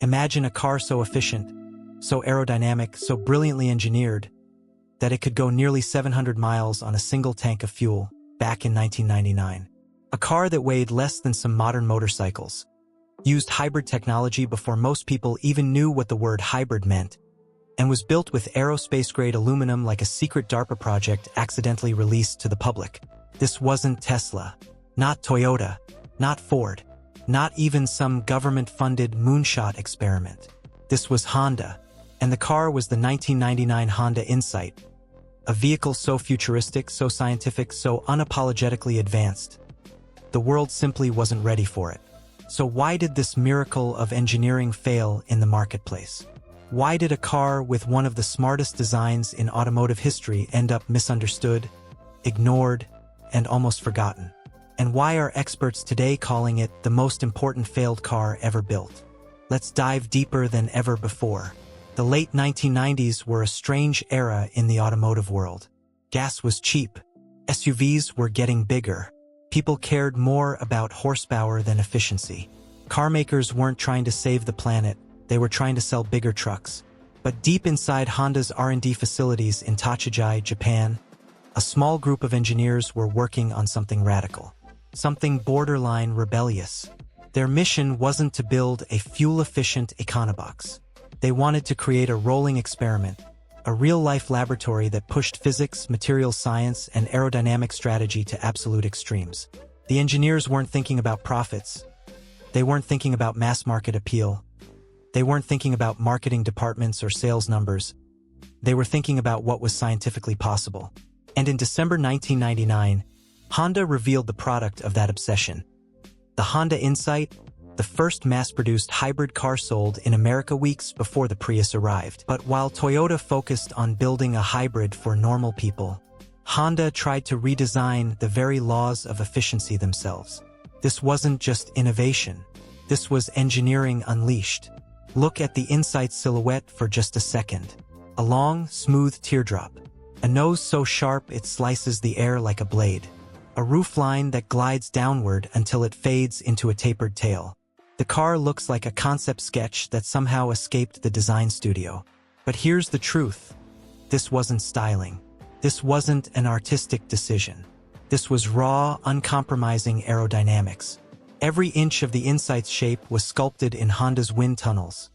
Imagine a car so efficient, so aerodynamic, so brilliantly engineered, that it could go nearly 700 miles on a single tank of fuel back in 1999. A car that weighed less than some modern motorcycles, used hybrid technology before most people even knew what the word hybrid meant, and was built with aerospace-grade aluminum like a secret DARPA project accidentally released to the public. This wasn't Tesla, not Toyota, not Ford, not even some government-funded moonshot experiment. This was Honda, and the car was the 1999 Honda Insight, a vehicle so futuristic, so scientific, so unapologetically advanced. The world simply wasn't ready for it. So why did this miracle of engineering fail in the marketplace? Why did a car with one of the smartest designs in automotive history end up misunderstood, ignored, and almost forgotten? And why are experts today calling it the most important failed car ever built? Let's dive deeper than ever before. The late 1990s were a strange era in the automotive world. Gas was cheap. SUVs were getting bigger. People cared more about horsepower than efficiency. Car makers weren't trying to save the planet, they were trying to sell bigger trucks. But deep inside Honda's R&D facilities in Tochigi, Japan, a small group of engineers were working on something radical, something borderline rebellious. Their mission wasn't to build a fuel-efficient econobox. They wanted to create a rolling experiment, a real-life laboratory that pushed physics, materials science, and aerodynamic strategy to absolute extremes. The engineers weren't thinking about profits. They weren't thinking about mass-market appeal. They weren't thinking about marketing departments or sales numbers. They were thinking about what was scientifically possible. And in December 1999, Honda revealed the product of that obsession. The Honda Insight, the first mass-produced hybrid car sold in America weeks before the Prius arrived. But while Toyota focused on building a hybrid for normal people, Honda tried to redesign the very laws of efficiency themselves. This wasn't just innovation. This was engineering unleashed. Look at the Insight's silhouette for just a second. A long, smooth teardrop. A nose so sharp it slices the air like a blade. A roofline that glides downward until it fades into a tapered tail. The car looks like a concept sketch that somehow escaped the design studio. But here's the truth. This wasn't styling. This wasn't an artistic decision. This was raw, uncompromising aerodynamics. Every inch of the Insight's shape was sculpted in Honda's wind tunnels.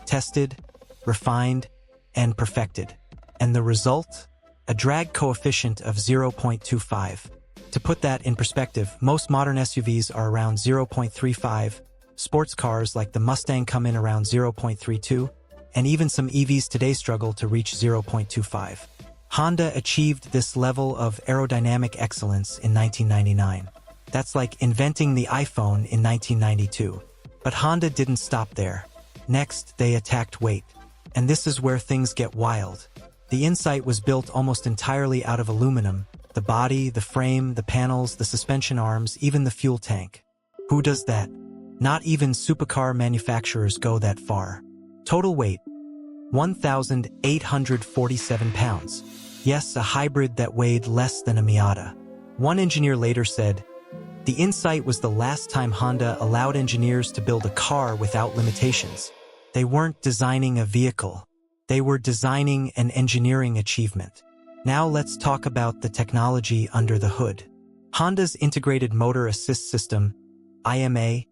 Tested, refined, and perfected. And the result? A drag coefficient of 0.25. To put that in perspective, most modern SUVs are around 0.35, sports cars like the Mustang come in around 0.32, and even some EVs today struggle to reach 0.25. Honda achieved this level of aerodynamic excellence in 1999. That's like inventing the iPhone in 1992. But Honda didn't stop there. Next, they attacked weight. And this is where things get wild. The Insight was built almost entirely out of aluminum. The body, the frame, the panels, the suspension arms, even the fuel tank. Who does that? Not even supercar manufacturers go that far. Total weight, 1,847 pounds. Yes, a hybrid that weighed less than a Miata. One engineer later said, "The Insight was the last time Honda allowed engineers to build a car without limitations. They weren't designing a vehicle. They were designing an engineering achievement." Now let's talk about the technology under the hood. Honda's Integrated Motor Assist System, IMA,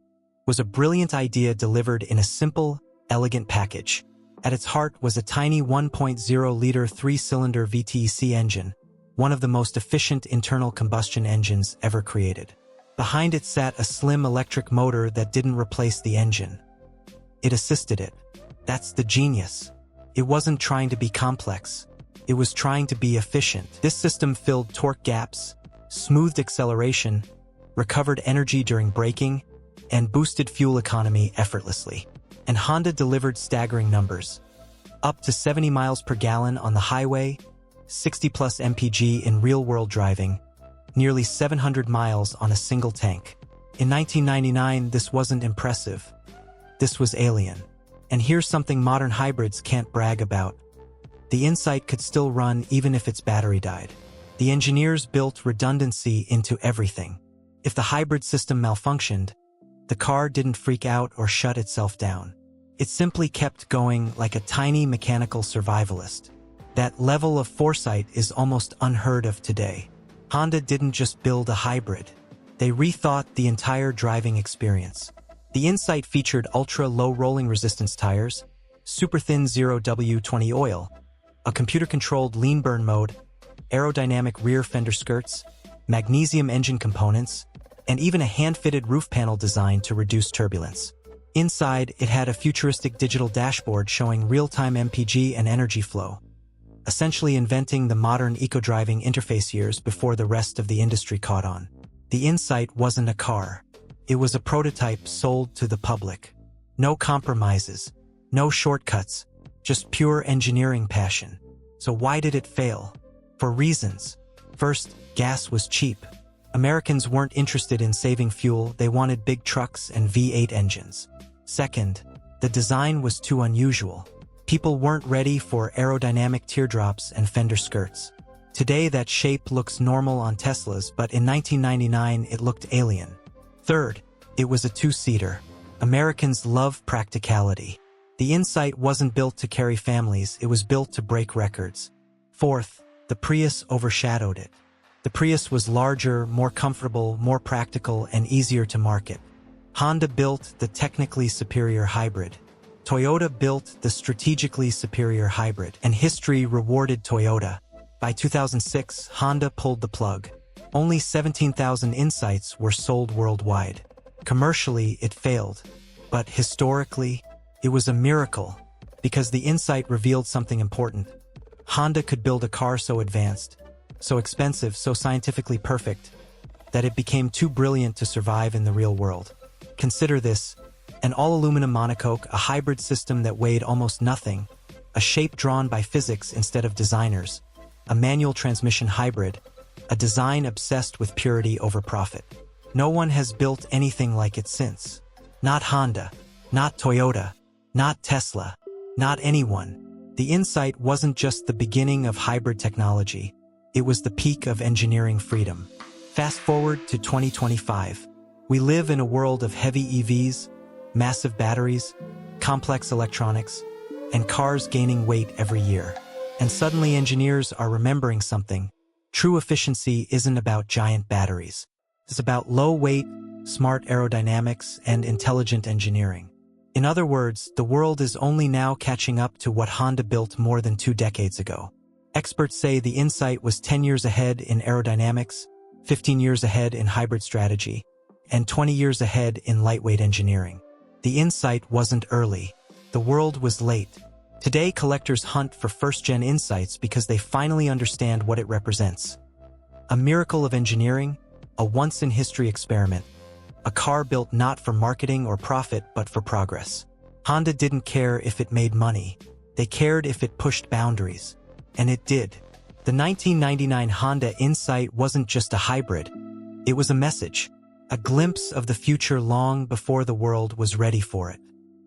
was a brilliant idea delivered in a simple, elegant package. At its heart was a tiny 1.0-liter three-cylinder VTEC engine, one of the most efficient internal combustion engines ever created. Behind it sat a slim electric motor that didn't replace the engine. It assisted it. That's the genius. It wasn't trying to be complex. It was trying to be efficient. This system filled torque gaps, smoothed acceleration, recovered energy during braking, and boosted fuel economy effortlessly. And Honda delivered staggering numbers. Up to 70 miles per gallon on the highway, 60+ mpg in real-world driving, nearly 700 miles on a single tank. In 1999, this wasn't impressive. This was alien. And here's something modern hybrids can't brag about. The Insight could still run even if its battery died. The engineers built redundancy into everything. If the hybrid system malfunctioned, the car didn't freak out or shut itself down. It simply kept going like a tiny mechanical survivalist. That level of foresight is almost unheard of today. Honda didn't just build a hybrid. They rethought the entire driving experience. The Insight featured ultra-low rolling resistance tires, super-thin 0W20 oil, a computer-controlled lean burn mode, aerodynamic rear fender skirts, magnesium engine components, and even a hand-fitted roof panel designed to reduce turbulence. Inside, it had a futuristic digital dashboard showing real-time MPG and energy flow, essentially inventing the modern eco-driving interface years before the rest of the industry caught on. The Insight wasn't a car. It was a prototype sold to the public. No compromises, no shortcuts, just pure engineering passion. So why did it fail? For reasons. First, gas was cheap. Americans weren't interested in saving fuel, they wanted big trucks and V8 engines. Second, the design was too unusual. People weren't ready for aerodynamic teardrops and fender skirts. Today that shape looks normal on Teslas, but in 1999 it looked alien. Third, it was a two-seater. Americans love practicality. The Insight wasn't built to carry families, it was built to break records. Fourth, the Prius overshadowed it. The Prius was larger, more comfortable, more practical, and easier to market. Honda built the technically superior hybrid. Toyota built the strategically superior hybrid, and history rewarded Toyota. By 2006, Honda pulled the plug. Only 17,000 Insights were sold worldwide. Commercially, it failed. But historically, it was a miracle, because the Insight revealed something important. Honda could build a car so advanced, so expensive, so scientifically perfect, that it became too brilliant to survive in the real world. Consider this: an all-aluminum monocoque, a hybrid system that weighed almost nothing, a shape drawn by physics instead of designers, a manual transmission hybrid, a design obsessed with purity over profit. No one has built anything like it since. Not Honda, not Toyota, not Tesla, not anyone. The Insight wasn't just the beginning of hybrid technology, it was the peak of engineering freedom. Fast forward to 2025. We live in a world of heavy EVs, massive batteries, complex electronics, and cars gaining weight every year. And suddenly engineers are remembering something. True efficiency isn't about giant batteries. It's about low weight, smart aerodynamics, and intelligent engineering. In other words, the world is only now catching up to what Honda built more than 2 decades ago. Experts say the Insight was 10 years ahead in aerodynamics, 15 years ahead in hybrid strategy, and 20 years ahead in lightweight engineering. The Insight wasn't early. The world was late. Today, collectors hunt for first-gen Insights because they finally understand what it represents. A miracle of engineering, a once-in-history experiment, a car built not for marketing or profit but for progress. Honda didn't care if it made money. They cared if it pushed boundaries. And it did. The 1999 Honda Insight wasn't just a hybrid. It was a message, a glimpse of the future long before the world was ready for it.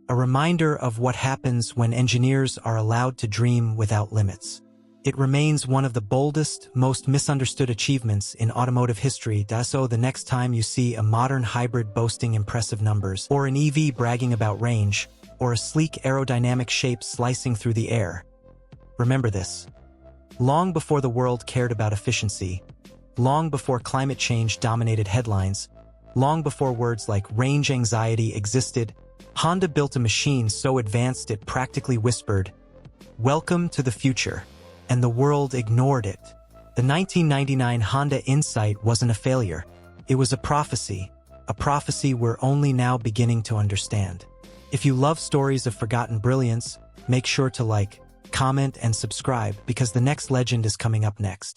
A reminder of what happens when engineers are allowed to dream without limits. It remains one of the boldest, most misunderstood achievements in automotive history. So the next time you see a modern hybrid boasting impressive numbers, or an EV bragging about range, or a sleek aerodynamic shape slicing through the air, remember this. Long before the world cared about efficiency, long before climate change dominated headlines, long before words like range anxiety existed, Honda built a machine so advanced it practically whispered, "Welcome to the future." And the world ignored it. The 1999 Honda Insight wasn't a failure. It was a prophecy we're only now beginning to understand. If you love stories of forgotten brilliance, make sure to like, comment, and subscribe because the next legend is coming up next.